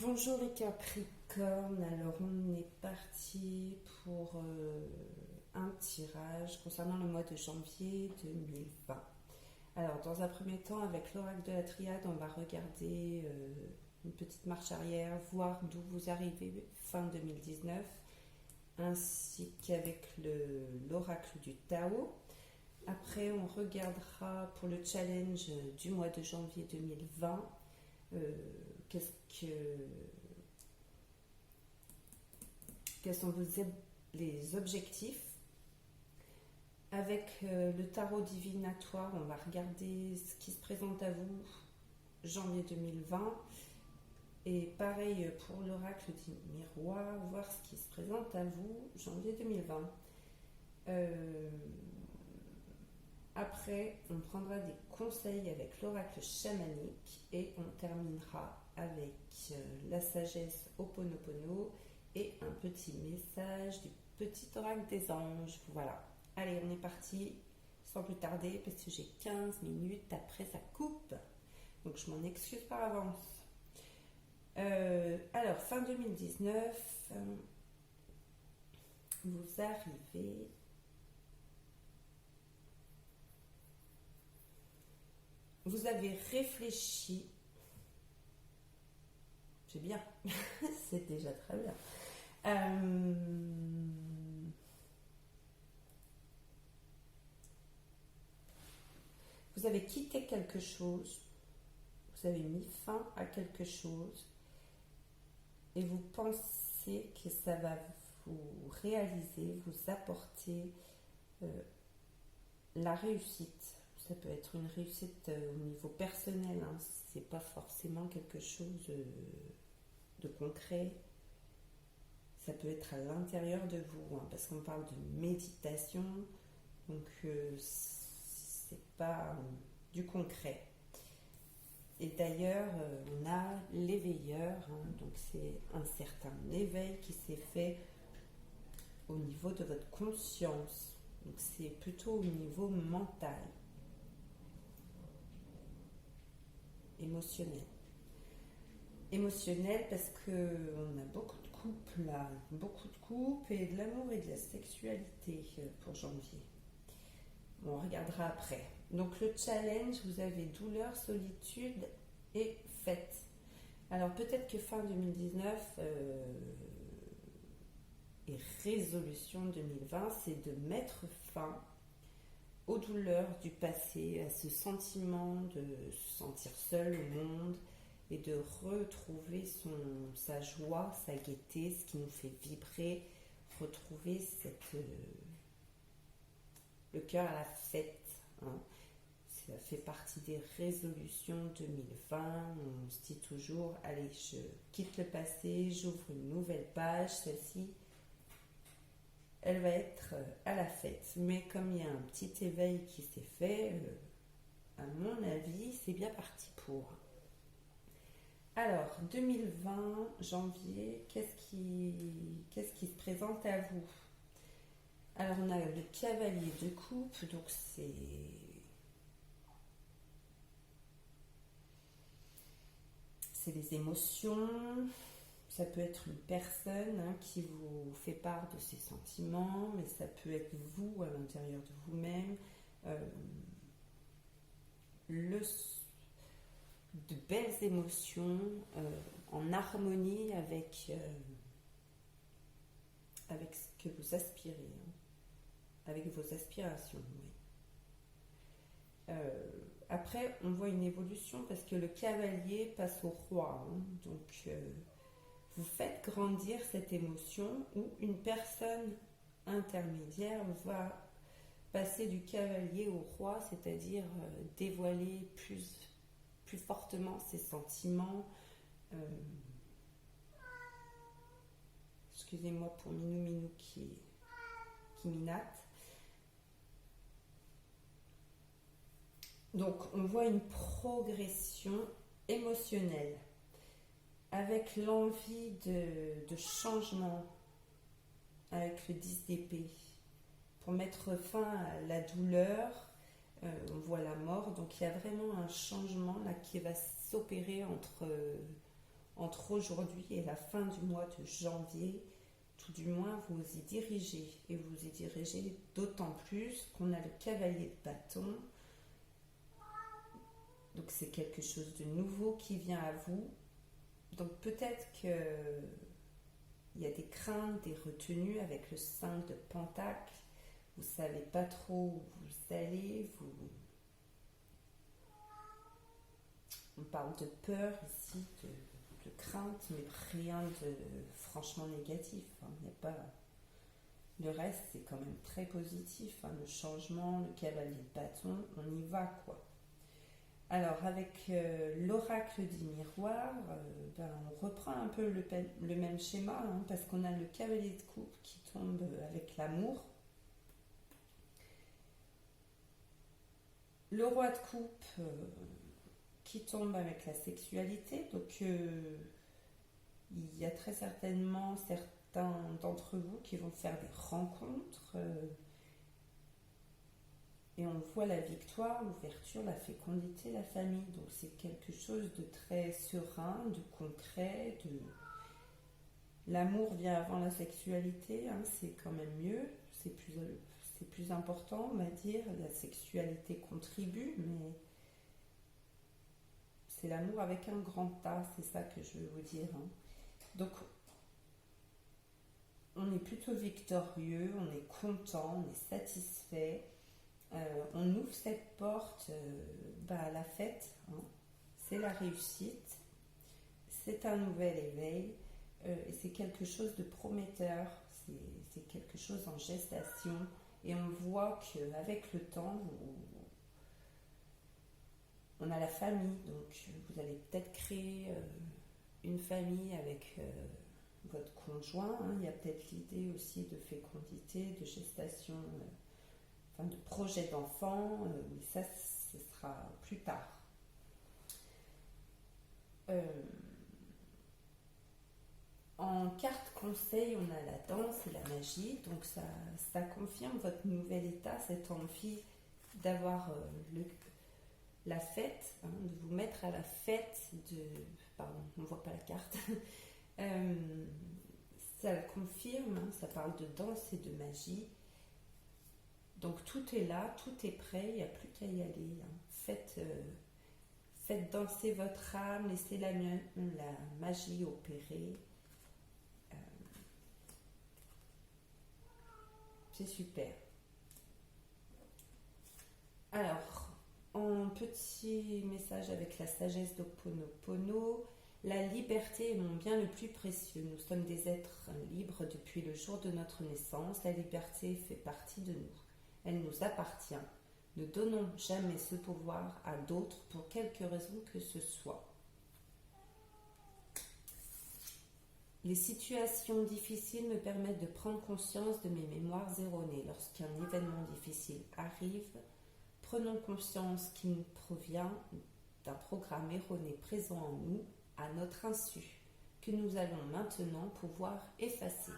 Bonjour les Capricornes, alors on est parti pour un tirage concernant le mois de janvier 2020. Alors dans un premier temps, avec l'oracle de la triade, on va regarder une petite marche arrière, voir d'où vous arrivez fin 2019, ainsi qu'avec l'oracle du Tao. Après, on regardera pour le challenge du mois de janvier 2020. Quels sont les objectifs. Avec le tarot divinatoire, on va regarder ce qui se présente à vous janvier 2020. Et pareil pour l'oracle du miroir, voir ce qui se présente à vous janvier 2020. Après, on prendra des conseils avec l'oracle chamanique et on terminera avec la sagesse Ho'oponopono et un petit message du petit oracle des anges. Voilà. Allez, on est parti sans plus tarder parce que j'ai 15 minutes, après ça coupe. Donc je m'en excuse par avance. Alors, fin 2019, vous arrivez... Vous avez réfléchi, c'est bien, c'est déjà très bien. Vous avez quitté quelque chose, vous avez mis fin à quelque chose et vous pensez que ça va vous réaliser, vous apporter la réussite. Ça peut être une réussite au niveau personnel, hein. C'est pas forcément quelque chose de concret. Ça peut être à l'intérieur de vous, hein, parce qu'on parle de méditation, donc c'est pas du concret. Et d'ailleurs, on a l'éveilleur, hein, donc c'est un certain éveil qui s'est fait au niveau de votre conscience. Donc c'est plutôt au niveau mental. Émotionnel parce que on a beaucoup de couples là, beaucoup de couples et de l'amour et de la sexualité pour janvier. Bon, on regardera après. Donc le challenge, vous avez douleur, solitude et fête. Alors peut-être que fin 2019 et résolution 2020, c'est de mettre fin aux douleurs du passé, à ce sentiment de se sentir seul au monde et de retrouver sa joie, sa gaieté, ce qui nous fait vibrer, retrouver le cœur à la fête. Hein. Ça fait partie des résolutions 2020. On se dit toujours, allez, je quitte le passé, j'ouvre une nouvelle page, celle-ci elle va être à la fête. Mais comme il y a un petit éveil qui s'est fait, à mon avis, c'est bien parti pour. Alors, 2020, janvier, qu'est-ce qui se présente à vous? Alors, on a le cavalier de coupe, donc c'est les émotions. Ça peut être une personne qui vous fait part de ses sentiments, mais ça peut être vous à l'intérieur de vous-même. De belles émotions en harmonie avec ce que vous aspirez, hein, avec vos aspirations. Oui. Après, on voit une évolution parce que le cavalier passe au roi, hein, donc vous faites grandir cette émotion où une personne intermédiaire va passer du cavalier au roi, c'est-à-dire dévoiler plus fortement ses sentiments. Excusez-moi pour Minou qui minatte. Donc on voit une progression émotionnelle avec l'envie de changement, avec le 10 d'épée, pour mettre fin à la douleur. On voit la mort, donc il y a vraiment un changement là qui va s'opérer entre entre aujourd'hui et la fin du mois de janvier, tout du moins vous y dirigez. Et vous y dirigez d'autant plus qu'on a le cavalier de bâton. Donc c'est quelque chose de nouveau qui vient à vous. Donc peut-être qu'il y a des craintes, des retenues avec le 5 de Pentacle. Vous ne savez pas trop où vous allez. On parle de peur ici, de crainte, mais rien de franchement négatif. Il n'y a pas... Le reste, c'est quand même très positif. Le changement, le cavalier de bâton, on y va, quoi. Alors, avec l'oracle du miroir, on reprend un peu le même schéma, parce qu'on a le cavalier de coupe qui tombe avec l'amour. Le roi de coupe qui tombe avec la sexualité. Donc, il y a très certainement certains d'entre vous qui vont faire des rencontres. Et on voit la victoire, l'ouverture, la fécondité, la famille. Donc c'est quelque chose de très serein, de concret. L'amour vient avant la sexualité, c'est quand même mieux. C'est plus important, on va dire. La sexualité contribue, mais c'est l'amour avec un grand A, c'est ça que je veux vous dire. Donc on est plutôt victorieux, on est content, on est satisfait. On ouvre cette porte à la fête, c'est la réussite, c'est un nouvel éveil, et c'est quelque chose de prometteur, c'est quelque chose en gestation, et on voit qu'avec le temps, on a la famille, donc vous allez peut-être créer une famille avec votre conjoint, il y a peut-être l'idée aussi de fécondité, de gestation, de projet d'enfant, mais ça, ce sera plus tard. En carte conseil, on a la danse et la magie, donc ça confirme votre nouvel état, cette envie d'avoir la fête, de vous mettre à la fête pardon, on ne voit pas la carte. Ça le confirme, ça parle de danse et de magie. Donc tout est là, tout est prêt, il n'y a plus qu'à y aller. Faites danser votre âme, laissez la magie opérer. C'est super. Alors, en petit message avec la sagesse d'Ho'oponopono, la liberté est mon bien le plus précieux. Nous sommes des êtres libres depuis le jour de notre naissance. La liberté fait partie de nous. Elle nous appartient. Ne donnons jamais ce pouvoir à d'autres pour quelque raison que ce soit. Les situations difficiles me permettent de prendre conscience de mes mémoires erronées. Lorsqu'un événement difficile arrive, prenons conscience qu'il nous provient d'un programme erroné présent en nous, à notre insu, que nous allons maintenant pouvoir effacer.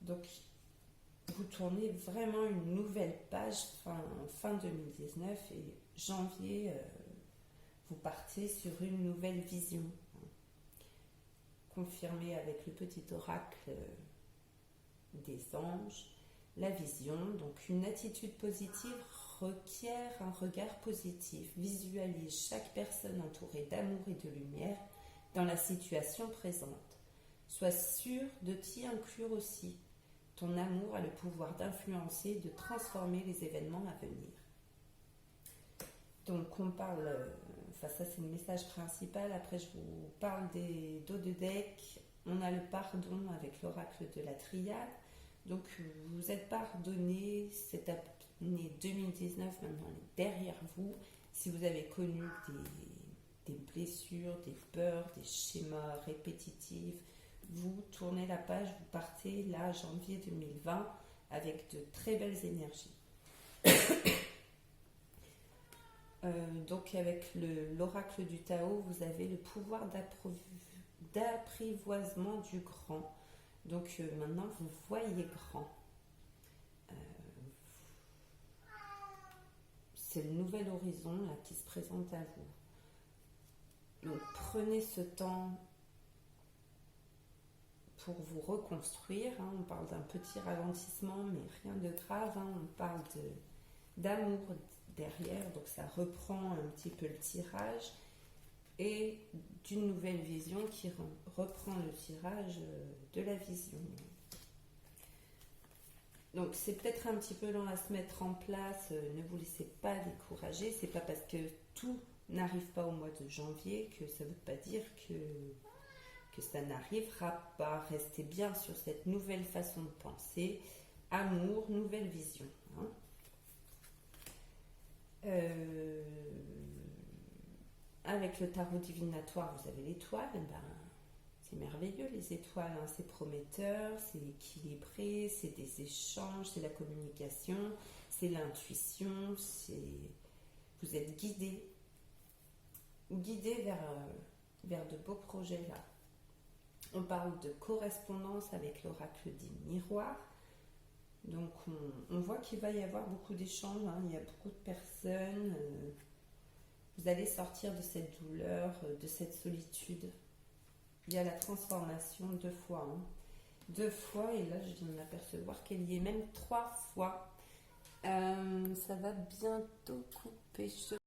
Donc, vous tournez vraiment une nouvelle page fin 2019 et janvier, vous partez sur une nouvelle vision. Confirmée avec le petit oracle des anges, la vision. Donc une attitude positive requiert un regard positif. Visualise chaque personne entourée d'amour et de lumière dans la situation présente. Sois sûr de t'y inclure aussi. Ton amour a le pouvoir d'influencer et de transformer les événements à venir. Donc on parle, ça c'est le message principal. Après je vous parle des dos de deck. On a le pardon avec l'oracle de la triade. Donc vous êtes pardonné, cette année 2019 maintenant est derrière vous. Si vous avez connu des blessures, des peurs, des schémas répétitifs, vous tournez la page, vous partez là, janvier 2020, avec de très belles énergies. Donc avec l'oracle du Tao, vous avez le pouvoir d'apprivoisement du grand. Donc maintenant, vous voyez grand. C'est le nouvel horizon là, qui se présente à vous. Donc prenez ce temps pour vous reconstruire. On parle d'un petit ralentissement, mais rien de grave. On parle d'amour derrière, donc ça reprend un petit peu le tirage, et d'une nouvelle vision qui reprend le tirage de la vision. Donc c'est peut-être un petit peu lent à se mettre en place, ne vous laissez pas décourager, c'est pas parce que tout n'arrive pas au mois de janvier que ça ne veut pas dire que ça n'arrivera pas. Restez bien sur cette nouvelle façon de penser, amour, nouvelle vision. Avec le tarot divinatoire, vous avez l'étoile, c'est merveilleux les étoiles, c'est prometteur, c'est équilibré, c'est des échanges, c'est la communication, c'est l'intuition, vous êtes guidé vers de beaux projets là. On parle de correspondance avec l'oracle dit miroir, donc on voit qu'il va y avoir beaucoup d'échanges, il y a beaucoup de personnes, vous allez sortir de cette douleur, de cette solitude. Il y a la transformation 2 fois. 2 fois, et là je viens de m'apercevoir qu'il y est même 3 fois. Ça va bientôt couper, je